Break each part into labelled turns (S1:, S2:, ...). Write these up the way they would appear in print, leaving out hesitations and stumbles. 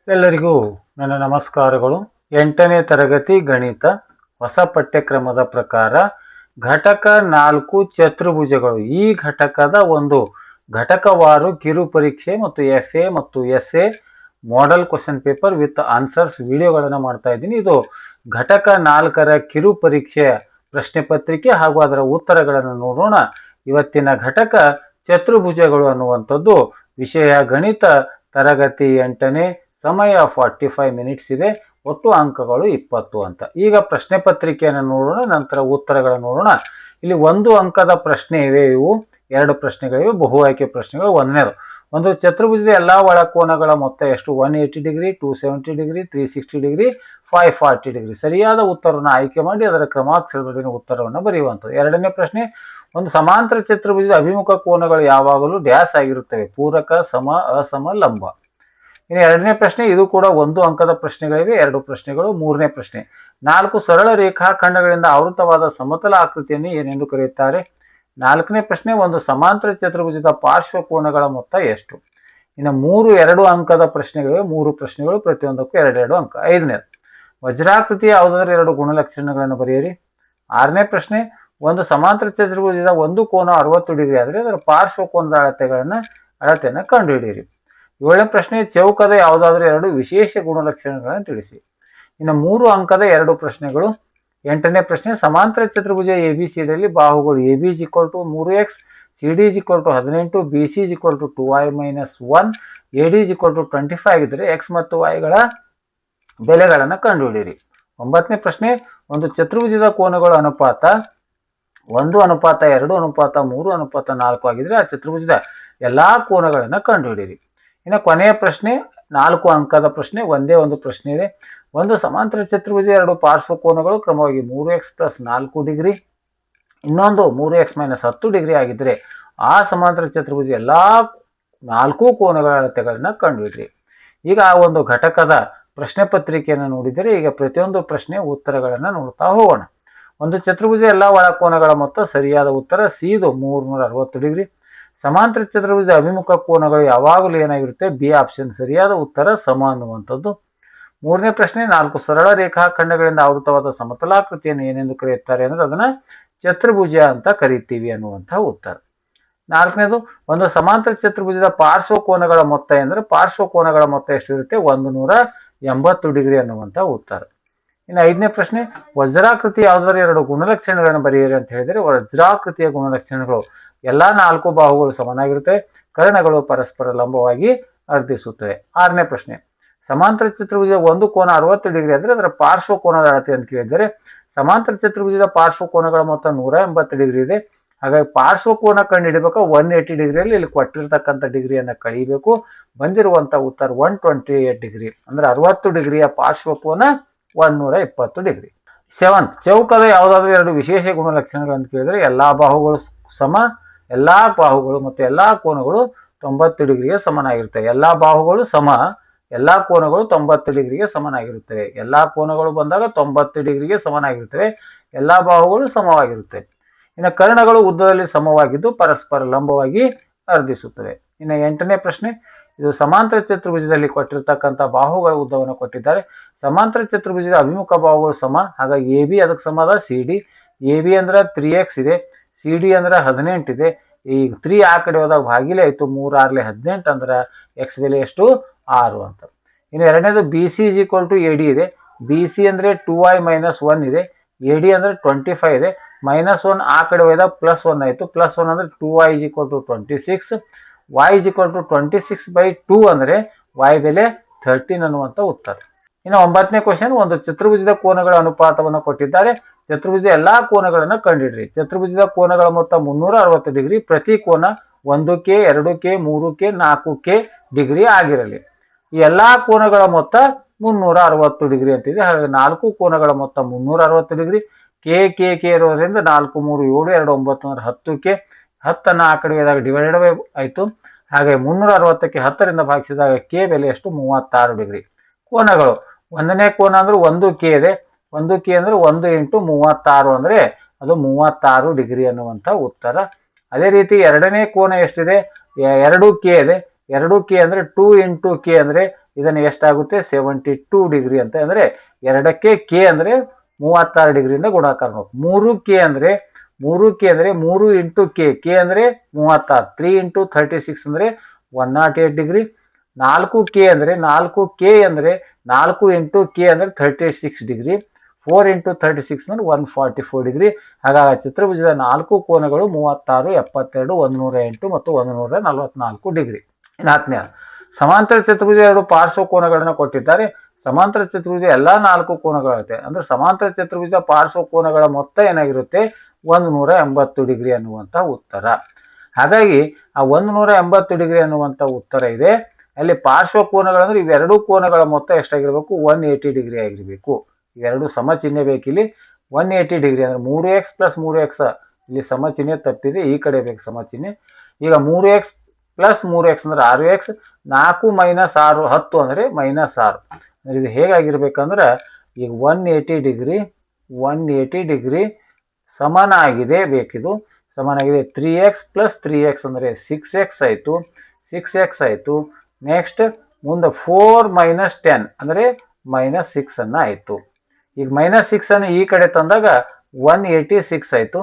S1: ಎಲ್ಲರಿಗೂ ನನ್ನ ನಮಸ್ಕಾರಗಳು. 8ನೇ ತರಗತಿ ಗಣಿತ ಹೊಸ ಪಠ್ಯಕ್ರಮದ ಪ್ರಕಾರ ಘಟಕ 4 ಚತುರ್ಭುಜಗಳು. ಈ ಘಟಕದ ಒಂದು ಘಟಕವಾರು ಕಿರು ಪರೀಕ್ಷೆ ಮತ್ತು FA ಮತ್ತು SA model question paper with answers ವಿಡಿಯೋಗಳನ್ನು ಮಾಡ್ತಾ ಇದ್ದೀನಿ. ಇದು ಘಟಕ 4ರ ಕಿರು ಪರೀಕ್ಷೆಯ ಪ್ರಶ್ನೆ ಪತ್ರಿಕೆ ಹಾಗೂ ಅದರ ಉತ್ತರಗಳನ್ನು ನೋಡೋಣ. ಇವತ್ತಿನ ಘಟಕ ಚತುರ್ಭುಜಗಳು ಅನ್ನುವಂಥದ್ದು ವಿಷಯ ಗಣಿತ, ತರಗತಿ 8ನೇ, ಸಮಯ 45 ಮಿನಿಟ್ಸ್ ಇದೆ, ಒಟ್ಟು ಅಂಕಗಳು 20 ಅಂತ. ಈಗ ಪ್ರಶ್ನೆ ಪತ್ರಿಕೆಯನ್ನು ನೋಡೋಣ, ನಂತರ ಉತ್ತರಗಳನ್ನು ನೋಡೋಣ. ಇಲ್ಲಿ 1 ಅಂಕದ ಪ್ರಶ್ನೆ ಇವೆ. ಇವು 2 ಪ್ರಶ್ನೆಗಳಿವೆ, ಬಹು ಆಯ್ಕೆ ಪ್ರಶ್ನೆಗಳು. ಒಂದನೇದು, ಒಂದು ಚತುರ್ಭುಜದ ಎಲ್ಲಾ ಒಳಕೋನಗಳ ಮೊತ್ತ ಎಷ್ಟು? 180 ಡಿಗ್ರಿ, 270 ಡಿಗ್ರಿ, 360 ಡಿಗ್ರಿ, 540 ಡಿಗ್ರಿ. ಸರಿಯಾದ ಉತ್ತರವನ್ನು ಆಯ್ಕೆ ಮಾಡಿ ಅದರ ಕ್ರಮಾಕ್ಷರದಲ್ಲಿನ ಉತ್ತರವನ್ನು ಬರೆಯುವಂಥದ್ದು. ಎರಡನೇ ಪ್ರಶ್ನೆ, ಒಂದು ಸಮಾಂತರ ಚತುರ್ಭುಜದ ಅಭಿಮುಖ ಕೋನಗಳು ಯಾವಾಗಲೂ ಡ್ಯಾಶ್ ಆಗಿರುತ್ತವೆ? ಪೂರಕ, ಸಮ, ಅಸಮ, ಲಂಬ. ಇನ್ನು ಎರಡನೇ ಪ್ರಶ್ನೆ, ಇದು ಕೂಡ 1 ಅಂಕದ ಪ್ರಶ್ನೆಗಳಿವೆ, 2 ಪ್ರಶ್ನೆಗಳು. ಮೂರನೇ ಪ್ರಶ್ನೆ, 4 ಸರಳ ರೇಖಾಖಂಡಗಳಿಂದ ಆವೃತವಾದ ಸಮತಲ ಆಕೃತಿಯನ್ನು ಏನೆಂದು ಕರೆಯುತ್ತಾರೆ? ನಾಲ್ಕನೇ ಪ್ರಶ್ನೆ, ಒಂದು ಸಮಾಂತರ ಚತುರ್ಭುಜದ ಪಾರ್ಶ್ವ ಕೋನಗಳ ಮೊತ್ತ ಎಷ್ಟು? ಇನ್ನು 2 ಅಂಕದ ಪ್ರಶ್ನೆಗಳಿವೆ, 3 ಪ್ರಶ್ನೆಗಳು, ಪ್ರತಿಯೊಂದಕ್ಕೂ 2 ಅಂಕ. ಐದನೇದು, ವಜ್ರಾಕೃತಿಯ ಯಾವುದಾದ್ರೂ 2 ಗುಣಲಕ್ಷಣಗಳನ್ನು ಬರೆಯಿರಿ. ಆರನೇ ಪ್ರಶ್ನೆ, ಒಂದು ಸಮಾಂತರ ಚತುರ್ಭುಜದ ಒಂದು ಕೋನ 60 ಡಿಗ್ರಿ ಆದರೆ ಅದರ ಪಾರ್ಶ್ವ ಕೋನದ ಅಳತೆಯನ್ನು ಕಂಡುಹಿಡಿಯಿರಿ. ಏಳನೇ ಪ್ರಶ್ನೆ, ಚೌಕದ ಯಾವುದಾದ್ರೂ 2 ವಿಶೇಷ ಗುಣಲಕ್ಷಣಗಳನ್ನು ತಿಳಿಸಿ. ಇನ್ನು 3 ಅಂಕದ 2 ಪ್ರಶ್ನೆಗಳು. ಎಂಟನೇ ಪ್ರಶ್ನೆ, ಸಮಾಂತರ ಚತುರ್ಭುಜ ABCಯಲ್ಲಿ ಬಾಹುಗಳು AB = 3x, CD = 18, BC = 2y - 1, AD = 25 ಇದ್ದರೆ x ಮತ್ತು y ಗಳ ಬೆಲೆಗಳನ್ನು ಕಂಡುಹಿಡಿಯಿರಿ. 9ನೇ ಪ್ರಶ್ನೆ, ಒಂದು ಚತುರ್ಭುಜದ ಕೋನಗಳ ಅನುಪಾತ 1:2:3:4 ಆಗಿದ್ರೆ ಆ ಚತುರ್ಭುಜದ ಎಲ್ಲಾ ಕೋನಗಳನ್ನು ಕಂಡುಹಿಡಿಯಿರಿ. ಇನ್ನು ಕೊನೆಯ ಪ್ರಶ್ನೆ 4 ಅಂಕದ ಪ್ರಶ್ನೆ, ಒಂದೇ ಒಂದು ಪ್ರಶ್ನೆ ಇದೆ. ಒಂದು ಸಮಾಂತರ ಚತುರ್ಭುಜ 2 ಪಾರ್ಶ್ವ ಕೋನಗಳು ಕ್ರಮವಾಗಿ 3x + 4 ಡಿಗ್ರಿ, ಇನ್ನೊಂದು 3x - 10 ಡಿಗ್ರಿ ಆಗಿದ್ದರೆ ಆ ಸಮಾಂತರ ಚತುರ್ಭುಜ ಎಲ್ಲಾ 4 ಕೋನಗಳ ಅಳತೆಗಳನ್ನು ಕಂಡುಹಿಡಿಯಿರಿ. ಈಗ ಆ ಒಂದು ಘಟಕದ ಪ್ರಶ್ನೆ ಪತ್ರಿಕೆಯನ್ನು ನೋಡಿದರೆ ಈಗ ಪ್ರತಿಯೊಂದು ಪ್ರಶ್ನೆ ಉತ್ತರಗಳನ್ನು ನೋಡ್ತಾ ಹೋಗೋಣ. ಒಂದು ಚತುರ್ಭುಜ ಎಲ್ಲಾ ಒಳಕೋನಗಳ ಮೊತ್ತ, ಸರಿಯಾದ ಉತ್ತರ ಸಿ, 360 ಡಿಗ್ರಿ. ಸಮಾಂತರ ಚತುರ್ಭುಜ ಅಭಿಮುಖ ಕೋನಗಳು ಯಾವಾಗಲೂ ಏನಾಗಿರುತ್ತೆ? ಬಿ ಆಪ್ಷನ್ ಸರಿಯಾದ ಉತ್ತರ, ಸಮ ಅನ್ನುವಂಥದ್ದು. ಮೂರನೇ ಪ್ರಶ್ನೆ, 4 ಸರಳ ರೇಖಾಖಂಡಗಳಿಂದ ಆವೃತವಾದ ಸಮತಲಾಕೃತಿಯನ್ನು ಏನೆಂದು ಕರೆಯುತ್ತಾರೆ ಅಂದ್ರೆ ಅದನ್ನ ಚತುರ್ಭುಜ ಅಂತ ಕರಿತೀವಿ ಅನ್ನುವಂತಹ ಉತ್ತರ. ನಾಲ್ಕನೇದು, ಒಂದು ಸಮಾಂತರ ಚತುರ್ಭುಜದ ಪಾರ್ಶ್ವ ಕೋನಗಳ ಮೊತ್ತ ಎಂದ್ರೆ ಪಾರ್ಶ್ವ ಕೋನಗಳ ಮೊತ್ತ ಎಷ್ಟಿರುತ್ತೆ? 180 ಡಿಗ್ರಿ ಅನ್ನುವಂಥ ಉತ್ತರ. ಇನ್ನು ಐದನೇ ಪ್ರಶ್ನೆ, ವಜ್ರಾಕೃತಿ ಯಾವುದಾದ್ರೂ 2 ಗುಣಲಕ್ಷಣಗಳನ್ನು ಬರೆಯಿರಿ ಅಂತ ಹೇಳಿದರೆ ವಜ್ರಾಕೃತಿಯ ಗುಣಲಕ್ಷಣಗಳು ಎಲ್ಲಾ 4 ಬಾಹುಗಳು ಸಮನಾಗಿರುತ್ತವೆ, ಕರ್ಣಗಳು ಪರಸ್ಪರ ಲಂಬವಾಗಿ ಅರ್ಧಿಸುತ್ತವೆ. ಆರನೇ ಪ್ರಶ್ನೆ, ಸಮಾಂತರ ಚತುರ್ಭುಜದ ಒಂದು ಕೋನ 60 ಡಿಗ್ರಿ ಅಂದರೆ ಅದರ ಪಾರ್ಶ್ವ ಕೋನದ ಅಳತೆ ಅಂತ ಕೇಳಿದರೆ ಸಮಾಂತರ ಚತುರ್ಭುಜದ ಪಾರ್ಶ್ವ ಕೋನಗಳ ಮೊತ್ತ 180 ಡಿಗ್ರಿ ಇದೆ. ಹಾಗಾಗಿ ಪಾರ್ಶ್ವ ಕೋನ ಕಂಡು ಹಿಡಿಬೇಕು. 180 ಡಿಗ್ರಿಯಲ್ಲಿ ಇಲ್ಲಿ ಕೊಟ್ಟಿರ್ತಕ್ಕಂಥ ಡಿಗ್ರಿಯನ್ನು ಕಳೀಬೇಕು. ಬಂದಿರುವಂಥ ಉತ್ತರ 128 ಡಿಗ್ರಿ ಅಂದ್ರೆ 60 ಡಿಗ್ರಿಯ ಪಾರ್ಶ್ವ ಕೋನ 120 ಡಿಗ್ರಿ. 7, ಚೌಕದ ಯಾವುದಾದ್ರೂ 2 ವಿಶೇಷ ಗುಣಲಕ್ಷಣಗಳನ್ನು ಕೇಳಿದರೆ ಎಲ್ಲಾ ಬಾಹುಗಳು ಸಮ, ಎಲ್ಲಾ ಬಾಹುಗಳು ಮತ್ತು ಎಲ್ಲಾ ಕೋನಗಳು 90 ಡಿಗ್ರಿಗೆ ಸಮನಾಗಿರುತ್ತವೆ. ಎಲ್ಲಾ ಬಾಹುಗಳು ಸಮ, ಎಲ್ಲಾ ಕೋನಗಳು 90 ಡಿಗ್ರಿಗೆ ಸಮನಾಗಿರುತ್ತವೆ. ಎಲ್ಲಾ ಕೋನಗಳು ಬಂದಾಗ 90 ಡಿಗ್ರಿಗೆ ಸಮನಾಗಿರುತ್ತವೆ. ಎಲ್ಲಾ ಬಾಹುಗಳು ಸಮವಾಗಿರುತ್ತವೆ. ಇನ್ನು ಕರ್ಣಗಳು ಉದ್ದದಲ್ಲಿ ಸಮವಾಗಿದ್ದು ಪರಸ್ಪರ ಲಂಬವಾಗಿ ಅರ್ಧಿಸುತ್ತವೆ. ಇನ್ನು 8ನೇ ಪ್ರಶ್ನೆ, ಇದು ಸಮಾಂತರ ಚತುರ್ಭುಜದಲ್ಲಿ ಕೊಟ್ಟಿರ್ತಕ್ಕಂಥ ಬಾಹುಗಳ ಉದ್ದವನ್ನು ಕೊಟ್ಟಿದ್ದಾರೆ. ಸಮಾಂತರ ಚತುರ್ಭುಜದ ಅಭಿಮುಖ ಬಾಹುಗಳು ಸಮ, ಹಾಗಾಗಿ AB ಅದಕ್ಕೆ ಸಮ ಅದ. CD, AB ಅಂದ್ರೆ 3x ಇದೆ, CD ಅಂದ್ರೆ 18 ಇದೆ. ಈ 3 ಆ ಕಡೆ ಹೋದಾಗ ಭಾಗಿಲೆ ಆಯ್ತು, 3 6 18 ಅಂದ್ರೆ x ಬೆಲೆ ಎಷ್ಟು? 6 ಅಂತ. ಇನ್ನು ಎರಡನೇದು, BC = AD ಇದೆ. BC ಅಂದ್ರೆ 2y - 1 ಇದೆ, AD ಅಂದ್ರೆ 25 ಇದೆ. -1 ಆ ಕಡೆ ಹೋದಾಗ +1 ಆಯ್ತು, +1 ಅಂದ್ರೆ 2y = 26, y = 26/2 ಅಂದ್ರೆ y ಬೆಲೆ 13 ಅನ್ನುವಂಥ ಉತ್ತರ. ಇನ್ನು 9ನೇ ಕ್ವಶನ್, ಒಂದು ಚತುರ್ಭುಜದ ಕೋನಗಳ ಅನುಪಾತವನ್ನು ಕೊಟ್ಟಿದ್ದಾರೆ. ಚತುರ್ಭುಜದ ಎಲ್ಲಾ ಕೋನಗಳನ್ನು ಕಂಡುಹಿಡಿಯಿರಿ. ಚತುರ್ಭುಜದ ಕೋನಗಳ ಮೊತ್ತ 360 ಡಿಗ್ರಿ. ಪ್ರತಿ ಕೋನ 1k, 2k, 3k, 4k degree ಆಗಿರಲಿ. ಈ ಎಲ್ಲಾ ಕೋನಗಳ ಮೊತ್ತ 360 ಡಿಗ್ರಿ ಅಂತಿದೆ. ಹಾಗಾಗಿ 4 ಕೋನಗಳ ಮೊತ್ತ 360 ಡಿಗ್ರಿ. ಕೆ ಇರೋದ್ರಿಂದ 4 3 7 2 9 ಅಂದ್ರೆ 10k. 10 ಆ ಕಡೆ ಹೋದಾಗ ಡಿವೈಡೆಡ್ ಬೈ ಆಯ್ತು. ಹಾಗೆ 360ಕ್ಕೆ 10ರಿಂದ ಭಾಗಿಸಿದಾಗ ಕೆ ಬೆಲೆ ಎಷ್ಟು? 36 ಡಿಗ್ರಿ. ಕೋನಗಳು, ಒಂದನೇ ಕೋನ ಅಂದ್ರೆ 1k ಇದೆ. 1k ಅಂದ್ರೆ 1 × 36 ಅಂದ್ರೆ ಅದು 36 ಡಿಗ್ರಿ ಅನ್ನುವಂಥ ಉತ್ತರ. ಅದೇ ರೀತಿ ಎರಡನೇ ಕೋನ ಎಷ್ಟಿದೆ? 2k ಇದೆ. 2k ಅಂದ್ರೆ 2 × k ಅಂದ್ರೆ ಇದನ್ನು ಎಷ್ಟಾಗುತ್ತೆ 72 ಡಿಗ್ರಿ ಅಂತ. ಅಂದರೆ ಎರಡಕ್ಕೆ ಕೆ ಅಂದರೆ 36 ಡಿಗ್ರಿಯಿಂದ ಗುಣಾಕಾರ ಮಾಡಬೇಕು. 3k ಅಂದರೆ 3 ಇಂಟು ಕೆ ಅಂದರೆ 36, 3 ಇಂಟು 36 ಅಂದರೆ 108 ಡಿಗ್ರಿ. 4k ಅಂದರೆ 4 ಇಂಟು ಕೆ ಅಂದರೆ 36 ಡಿಗ್ರಿ. 4 ಇಂಟು 36 ಅಂದರೆ 144 ಡಿಗ್ರಿ. ಹಾಗಾಗಿ ಚತುರ್ಭುಜದ 4 ಕೋನಗಳು 36, 72, 108 ಮತ್ತು 144 ಡಿಗ್ರಿ. ಇನ್ನು 10ನೇ ಸಮಾಂತರ ಚತುರ್ಭುಜ 2 ಪಾರ್ಶ್ವ ಕೋನಗಳನ್ನು ಕೊಟ್ಟಿದ್ದಾರೆ. ಸಮಾಂತರ ಚತುರ್ಭುಜ ಎಲ್ಲಾ 4 ಕೋನಗಳಿರುತ್ತೆ. ಅಂದ್ರೆ ಸಮಾಂತರ ಚತುರ್ಭುಜ ಪಾರ್ಶ್ವ ಕೋನಗಳ ಮೊತ್ತ ಏನಾಗಿರುತ್ತೆ 180 ಡಿಗ್ರಿ ಅನ್ನುವಂಥ ಉತ್ತರ. ಹಾಗಾಗಿ ಆ 180 ಡಿಗ್ರಿ ಅನ್ನುವಂಥ ಉತ್ತರ ಇದೆ. ಅಲ್ಲಿ ಪಾರ್ಶ್ವ ಕೋನಗಳಂದ್ರೆ ಇವೆರಡೂ ಕೋನಗಳ ಮೊತ್ತ ಎಷ್ಟಾಗಿರ್ಬೇಕು 180 ಡಿಗ್ರಿ ಆಗಿರ್ಬೇಕು. ಇವೆರಡು ಸಮ ಚಿಹ್ನೆ ಬೇಕಿಲ್ಲಿ. 180 ಡಿಗ್ರಿ ಅಂದ್ರೆ 3x ಪ್ಲಸ್ 3x ಇಲ್ಲಿ ಸಮ ಚಿಹ್ನೆ ತಪ್ಪಿದೆ, ಈ ಕಡೆ ಬೇಕು ಸಮ ಚಿಹ್ನೆ. ಈಗ 3x ಪ್ಲಸ್ 3x ಅಂದ್ರೆ 6x, 4 ಮೈನಸ್ 6 10 ಅಂದ್ರೆ -6. ಇದು ಹೇಗಾಗಿರ್ಬೇಕಂದ್ರೆ ಈಗ 180 ಡಿಗ್ರಿ ಸಮನಾಗಿದೆ ಬೇಕಿದು. ಸಮನಾಗಿದೆ 3x ಪ್ಲಸ್ 3x ಅಂದ್ರೆ 6x ಆಯಿತು, 6x ಆಯಿತು. ನೆಕ್ಸ್ಟ್ ಮುಂದೆ 4 ಮೈನಸ್ 10 ಅಂದರೆ -6 ಅನ್ನ ಆಯಿತು. ಈಗ -6 ಅನ್ನು ಈ ಕಡೆ ತಂದಾಗ 186 ಆಯಿತು.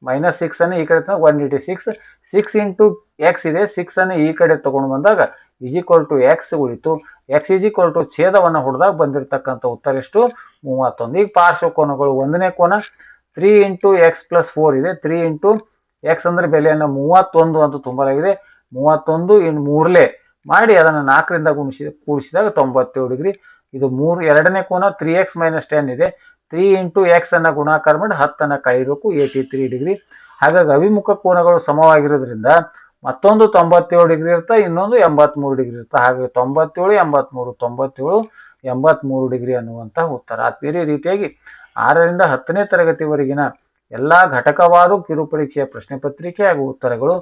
S1: -6 ಅನ್ನು ಈ ಕಡೆ ತಂದಾಗ 186. 6 ಇಂಟು ಎಕ್ಸ್ ಇದೆ, 6 ಅನ್ನು ಈ ಕಡೆ ತಗೊಂಡು ಬಂದಾಗ x ಉಳಿತು. x ಛೇದವನ್ನು ಹೊಡೆದಾಗ ಬಂದಿರತಕ್ಕಂಥ ಉತ್ತರ ಎಷ್ಟು 31. ಈಗ ಪಾರ್ಶ್ವ ಕೋನಗಳು. ಒಂದನೇ ಕೋನ 3 ಇಂಟು ಎಕ್ಸ್ ಪ್ಲಸ್ 4 ಇದೆ. 3 ಇಂಟು ಎಕ್ಸ್ ಅಂದ್ರೆ ಬೆಲೆಯನ್ನು 31 ಅಂತ ತುಂಬಲಾಗಿದೆ. 31 ಇನ್ನು 3 ಮಾಡಿ ಅದನ್ನು 4ರಿಂದ ಕೂಡಿಸಿದಾಗ 97 ಡಿಗ್ರಿ. ಇದು ಎರಡನೇ ಕೋನ 3x ಮೈನಸ್ 10 ಇದೆ. 3 ಇಂಟು ಎಕ್ಸ್ ಅನ್ನ ಗುಣಾಕಾರ ಮಾಡಿ 10 ಕಳಿಬೇಕು 83 ಡಿಗ್ರಿ. ಹಾಗಾಗಿ ಅವಿಮುಖ ಕೋನಗಳು ಸಮವಾಗಿರೋದ್ರಿಂದ ಮತ್ತೊಂದು 97 ಡಿಗ್ರಿ ಇರುತ್ತೆ, ಇನ್ನೊಂದು 83 ಡಿಗ್ರಿ ಇರುತ್ತೆ. ಹಾಗಾಗಿ 97, 83, 83 ಡಿಗ್ರಿ ಅನ್ನುವಂತಹ ಉತ್ತರ. ಬೇರೆ ರೀತಿಯಾಗಿ 6ರಿಂದ 10ನೇ ತರಗತಿವರೆಗಿನ ಎಲ್ಲಾ ಘಟಕವಾರು ಕಿರುಪರೀಕ್ಷೆಯ ಪ್ರಶ್ನೆ ಪತ್ರಿಕೆ ಹಾಗೂ ಉತ್ತರಗಳು,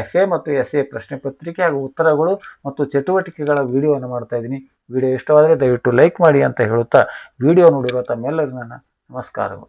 S1: FA ಮತ್ತು SA ಪ್ರಶ್ನೆ ಪತ್ರಿಕೆ ಹಾಗೂ ಉತ್ತರಗಳು ಮತ್ತು ಚಟುವಟಿಕೆಗಳ ವಿಡಿಯೋವನ್ನು ಮಾಡ್ತಾ ಇದ್ದೀನಿ. ವಿಡಿಯೋ ಇಷ್ಟವಾದರೆ ದಯವಿಟ್ಟು ಲೈಕ್ ಮಾಡಿ ಅಂತ ಹೇಳುತ್ತಾ ವಿಡಿಯೋ ನೋಡಿರುವ ತಮ್ಮೆಲ್ಲರಿಗೂ ನನ್ನ ನಮಸ್ಕಾರಗಳು.